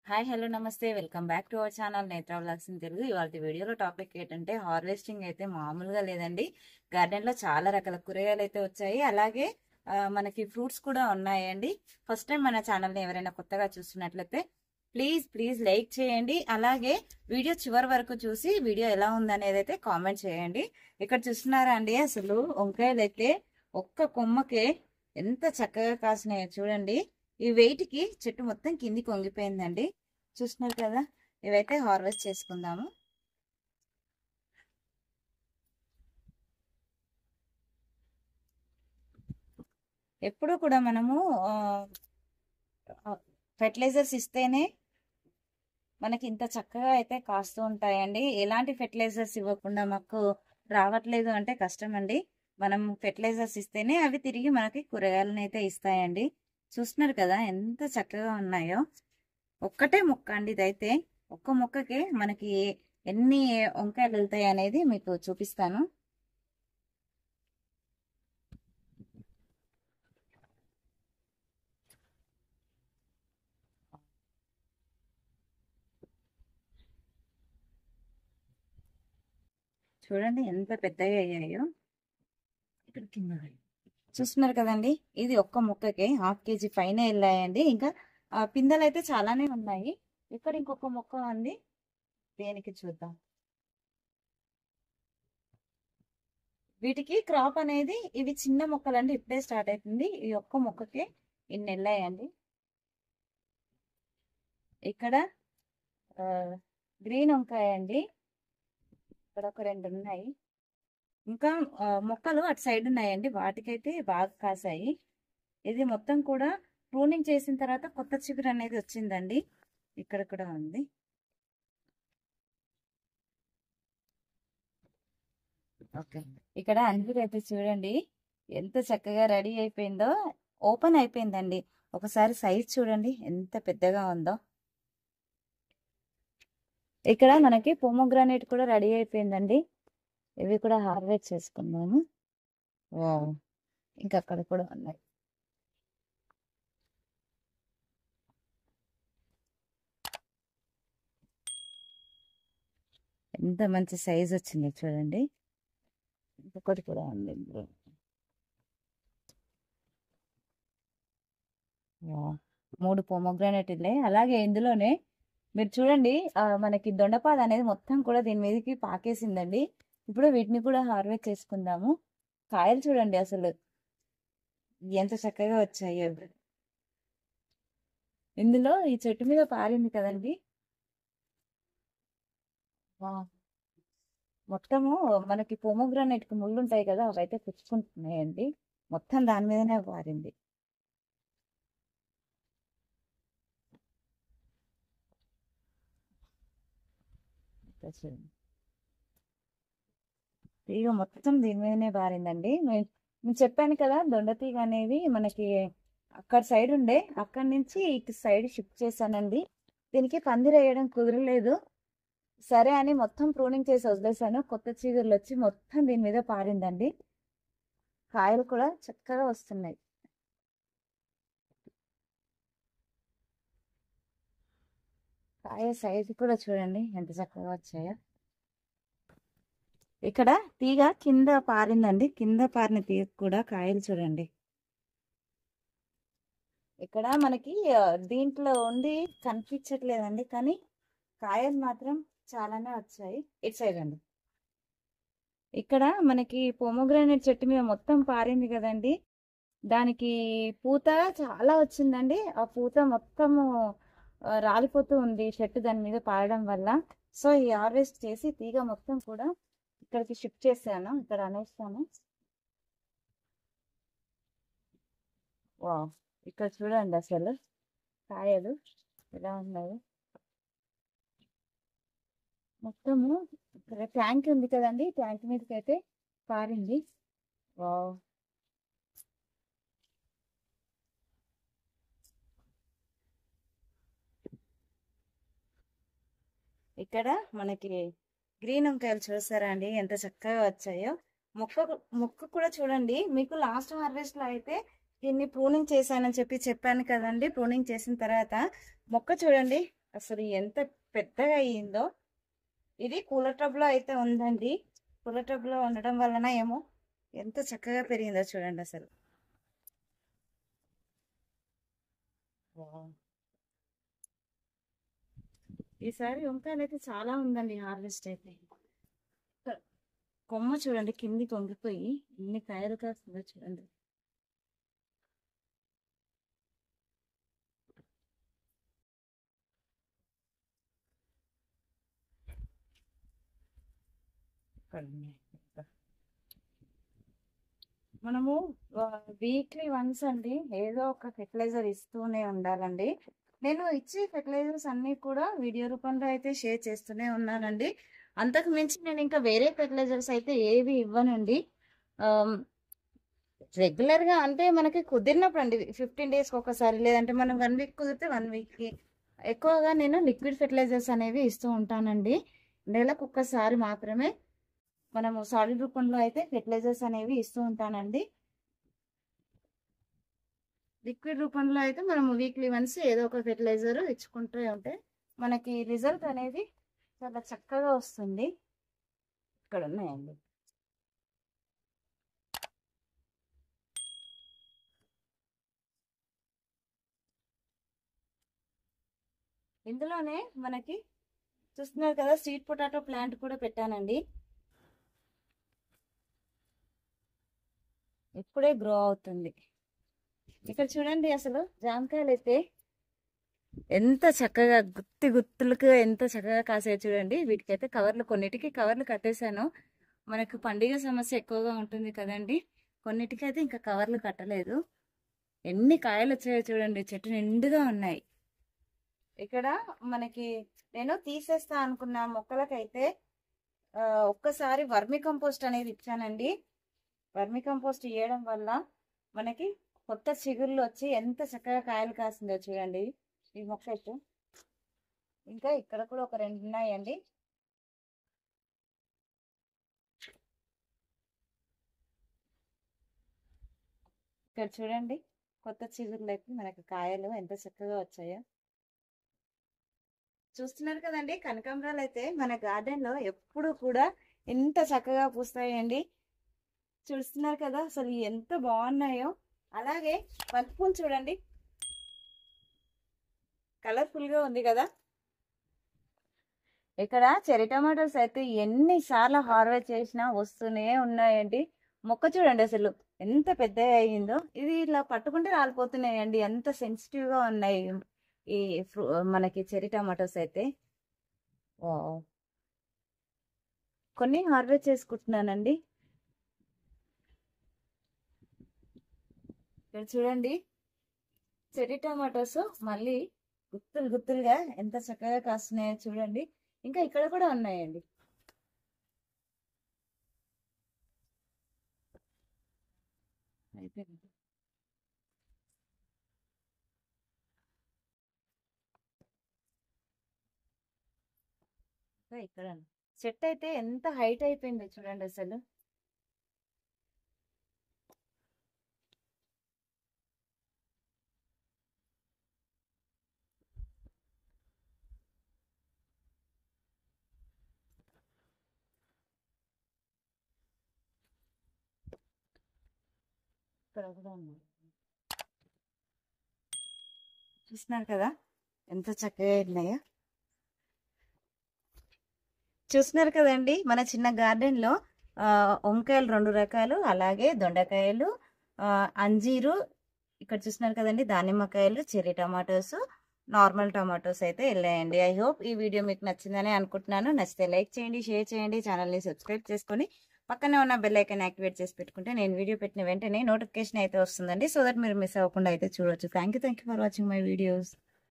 Hi hello నమస్తే welcome back to our channel నేత్ర vlogs in Telugu. ఇవాళ వీడియోలో టాపిక్ ఏంటంటే హార్వెస్టింగ్ అయితే మామూలుగా లేదండి. గార్డెన్ లో చాలా రకాల కూరగాయలు అయితే వచ్చాయి. అలాగే మనకి ఫ్రూట్స్ కూడా ఉన్నాయండి. ఫస్ట్ టైం మన ఛానల్ని ఎవరైనా కొత్తగా చూస్తున్నట్లయితే ప్లీజ్ ప్లీజ్ లైక్ చేయండి. అలాగే వీడియో చివరి వరకు చూసి వీడియో ఎలా ఉందనేది అయితే కామెంట్ చేయండి. ఇక్కడ చూస్తున్నారా అండి, అసలు వంకాయలు అయితే ఒక్క కొమ్మకే ఎంత చక్కగా కాసినాయో చూడండి. ఈ వెయిట్ కి చెట్టు మొత్తం కిందికి వంగిపోయిందండి. చూస్తున్నారు కదా, ఇవైతే హార్వెస్ట్ చేసుకుందాము. ఎప్పుడు కూడా మనము ఫెర్టిలైజర్స్ ఇస్తేనే మనకి ఇంత చక్కగా అయితే కాస్తూ ఉంటాయండి. ఎలాంటి ఫెర్టిలైజర్స్ ఇవ్వకుండా మాకు రావట్లేదు అంటే కష్టం అండి. మనం ఫెర్టిలైజర్స్ ఇస్తేనే అవి తిరిగి మనకి కూరగాయలను అయితే ఇస్తాయండి. చూస్తున్నారు కదా ఎంత చక్కగా ఉన్నాయో. ఒక్కటే మొక్క అండి ఇదైతే. ఒక్క మొక్కకే మనకి ఎన్ని వంకాయలు వెళ్తాయి అనేది మీకు చూపిస్తాను. చూడండి ఎంత పెద్దగా అయ్యాయో. ఇక్కడ కింద చూస్తున్నారు కదండి, ఇది ఒక్క మొక్కకే 1/2 kg పైన వెళ్ళాయండి. ఇంకా పిందెలు అయితే చాలానే ఉన్నాయి. ఇక్కడ ఇంకొక మొక్క ఉంది, దేనికి చూద్దాం. వీటికి క్రాప్ అనేది ఇవి చిన్న మొక్కలండి, ఇప్పుడే స్టార్ట్ అవుతుంది. ఈ ఒక్క మొక్కకే ఇన్ని వెళ్ళాయండి. ఇక్కడ గ్రీన్ వంకాయ అండి, ఇక్కడ ఒక 2 ఉన్నాయి. ఇంకా మొక్కలు అటు సైడ్ ఉన్నాయండి, వాటికైతే బాగా కాసాయి. ఇది మొత్తం కూడా ప్రూనింగ్ చేసిన తర్వాత కొత్త చిగురు అనేది వచ్చిందండి. ఇక్కడ కూడా ఉంది. ఓకే, ఇక్కడ అంజూరు అయితే చూడండి ఎంత చక్కగా రెడీ అయిపోయిందో. ఓపెన్ అయిపోయిందండి. ఒకసారి సైజ్ చూడండి ఎంత పెద్దగా ఉందో. ఇక్కడ మనకి పోమోగ్రానేట్ కూడా రెడీ అయిపోయిందండి. ఇవి కూడా హార్వెస్ట్ చేసుకున్నాము. ఇంకా అక్కడ కూడా ఉన్నాయి. ఎంత మంచి సైజ్ వచ్చింది చూడండి. ఇంకొకటి కూడా ఉంది. 3 పోమోగ్రానేట్ ఉన్నాయి. అలాగే ఇందులోనే మీరు చూడండి, మనకి దొండపాద అనేది మొత్తం కూడా దీని మీదకి పాకేసిందండి. ఇప్పుడు వీటిని కూడా హార్వెస్ట్ చేసుకుందాము. కాయలు చూడండి అసలు ఎంత చక్కగా వచ్చాయి. ఇందులో ఈ చెట్టు మీద పారింది కదండి, మొత్తము మనకి పోమోగ్రానేట్ కి ముళ్ళు ఉంటాయి కదా, అవైతే పుచ్చుకుంటున్నాయండి. మొత్తం దాని మీదనే పారింది. తీగ మొత్తం దీని మీదనే పారిందండి. నేను చెప్పాను కదా, దొండ తీగ అనేది మనకి అక్కడ సైడ్ ఉండే, అక్కడి నుంచి ఇటు సైడ్ షిఫ్ట్ చేశానండి. దీనికి పందిరి వేయడం కుదరలేదు, సరే అని మొత్తం ప్రూనింగ్ చేసి వదిలేసాను. కొత్త చిగురులు వచ్చి మొత్తం దీని మీద పారిందండి. కాయలు కూడా చక్కగా వస్తున్నాయి. కాయ సైజు కూడా చూడండి ఎంత చక్కగా వచ్చాయో. ఇక్కడ తీగ కింద పారిందండి, కింద పారిన తీగ కూడా కాయలు చూడండి. ఇక్కడ మనకి దీంట్లో ఉండి కనిపించట్లేదండి, కానీ కాయలు మాత్రం చాలానే వచ్చాయి. ఇటు సైడ్ అండి, ఇక్కడ మనకి పోమోగ్రానేట్ చెట్టు మీద మొత్తం పారింది కదండి, దానికి పూత చాలా వచ్చిందండి. ఆ పూత మొత్తము రాలిపోతూ ఉంది చెట్టు దాని మీద పారడం వల్ల. సో ఈ హార్వెస్ట్ చేసి తీగ మొత్తం కూడా ఇక్కడికి షిఫ్ట్ చేశాను. ఇక్కడ అనేస్తాను. వా, ఇక్కడ చూడండి అసలు కాయలు ఎలా ఉన్నాయి. మొత్తము ఇక్కడ ట్యాంక్ ఉంది కదండి, ట్యాంక్ మీదకి అయితే పారింది. వా, ఇక్కడ మనకి గ్రీన్ వంకాయలు చూసారా అండి ఎంత చక్కగా వచ్చాయో. మొక్క కూడా చూడండి. మీకు లాస్ట్ హార్వెస్ట్ లో అయితే దీన్ని ప్రూనింగ్ చేశానని చెప్పాను కదండి. ప్రూనింగ్ చేసిన తర్వాత మొక్క చూడండి అసలు ఎంత పెద్దగా అయ్యిందో. ఇది కూలర్ టబ్ లో అయితే ఉందండి. కూలర్ టబ్ లో ఉండడం వలన ఏమో ఎంత చక్కగా పెరిగిందో చూడండి అసలు. వావ్. ఈసారి వంకాయలు అయితే చాలా ఉందండి హార్వెస్ట్ అయితే. కొమ్మ చూడండి కిందికి వంగిపోయి ఎన్ని కాయలు కాస్తుందో చూడండి. మనము వీక్లీ వన్స్ అండి ఏదో ఒక ఫెర్టిలైజర్ ఇస్తూనే ఉండాలండి. నేను ఇచ్చే ఫెర్టిలైజర్స్ అన్ని కూడా వీడియో రూపంలో అయితే షేర్ చేస్తూనే ఉన్నానండి. అంతకు మించి నేను ఇంకా వేరే ఫెర్టిలైజర్స్ అయితే ఏవి ఇవ్వనండి. రెగ్యులర్ గా అంటే మనకి కుదిరినప్పుడు అండి 15 days ఒకసారి, లేదంటే మనం 1 week కుదిరితే 1 week కి. ఎక్కువగా నేను లిక్విడ్ ఫెర్టిలైజర్స్ అనేవి ఇస్తూ ఉంటానండి. నెలకు ఒక్కసారి మాత్రమే మనము సాలిడ్ రూపంలో అయితే ఫెర్టిలైజర్స్ అనేవి ఇస్తూ ఉంటానండి. లిక్విడ్ రూపంలో అయితే మనము వీక్లీ వన్స్ ఏదో ఒక ఫెర్టిలైజర్ ఇచ్చుకుంటూ ఉంటే మనకి రిజల్ట్ అనేది చాలా చక్కగా వస్తుంది. ఇక్కడ ఉన్నాయండి. ఇందులోనే మనకి చూస్తున్నారు కదా, స్వీట్ పొటాటో ప్లాంట్ కూడా పెట్టానండి. ఇప్పుడే గ్రో అవుతుంది. ఇక్కడ చూడండి అసలు జామకాయలు అయితే ఎంత చక్కగా గుత్తులుగా ఎంత చక్కగా కాసాయి చూడండి. వీటికైతే కవర్లు, కొన్నిటికి కవర్లు కట్టేశాను. మనకు పండుగ సమస్య ఎక్కువగా ఉంటుంది కదండి. కొన్నిటికైతే ఇంకా కవర్లు కట్టలేదు. ఎన్ని కాయలు వచ్చాయో చూడండి, చెట్టు నిండుగా ఉన్నాయి. ఇక్కడ మనకి నేను తీసేస్తా అనుకున్న మొక్కలకైతే ఒక్కసారి వర్మి కంపోస్ట్ అనేది ఇచ్చానండి. వర్మి కంపోస్ట్ ఇవ్వడం వల్ల మనకి కొత్త చిగుర్లు వచ్చి ఎంత చక్కగా కాయలు కాసిందో చూడండి ఈ మొక్క అయితే. ఇంకా ఇక్కడ కూడా ఒక 2 ఉన్నాయండి. ఇక్కడ చూడండి కొత్త చిగుర్లు అయితే మనకి కాయలు ఎంత చక్కగా వచ్చాయో చూస్తున్నారు కదండి. కనకాంబరాలు అయితే మన గార్డెన్ లో ఎప్పుడు కూడా ఎంత చక్కగా పూస్తాయండి. చూస్తున్నారు కదా అసలు ఎంత బాగున్నాయో. అలాగే బంతిపూలు చూడండి, కలర్ఫుల్ గా ఉంది కదా. ఇక్కడ చెర్రీ టమాటోస్ అయితే ఎన్నిసార్లు హార్వెస్ట్ చేసినా వస్తూనే ఉన్నాయండి. మొక్క చూడండి అసలు ఎంత పెద్దగా అయ్యిందో. ఇది ఇలా పట్టుకుంటే రాలిపోతున్నాయండి, ఎంత సెన్సిటివ్ గా ఉన్నాయి ఈ మనకి చెర్రీ టమాటోస్ అయితే. కొన్ని హార్వెస్ట్ చేసుకుంటున్నానండి. ఇక్కడ చూడండి చెర్రీ టమాటోస్ మళ్ళీ గుత్తులుగా ఎంత చక్కగా కాస్తున్నాయో చూడండి. ఇంకా ఇక్కడ కూడా ఉన్నాయండి. అయిపోయింది. ఇక్కడ చెట్టు అయితే ఎంత హైట్ అయిపోయిందో చూడండి అసలు. ఇక్కడ కూడా ఉన్నాయి. చూస్తున్నారు కదా ఎంత చక్కగా ఉన్నాయో. చూస్తున్నారు కదండి మన చిన్న గార్డెన్ లో వంకాయలు 2 రకాలు, అలాగే దొండకాయలు, అంజీరు, ఇక్కడ చూస్తున్నారు కదండి దానిమ్మకాయలు, చెర్రీ టమాటోస్, నార్మల్ టమాటోస్ అయితే వెళ్ళాయండి. ఐ హోప్ ఈ వీడియో మీకు నచ్చిందని అనుకుంటున్నాను. నచ్చితే లైక్ చేయండి, షేర్ చేయండి, ఛానల్ని సబ్స్క్రైబ్ చేసుకొని పక్కనే ఉన్న బెల్ ఐకాన్ యాక్టివేట్ చేసి పెట్టుకుంటే నేను వీడియో పెట్టిన వెంటనే నోటిఫికేషన్ అయితే వస్తుందండి. సో దట్ మీరు మిస్ అవ్వకుండా అయితే చూడవచ్చు. Thank you for watching my videos.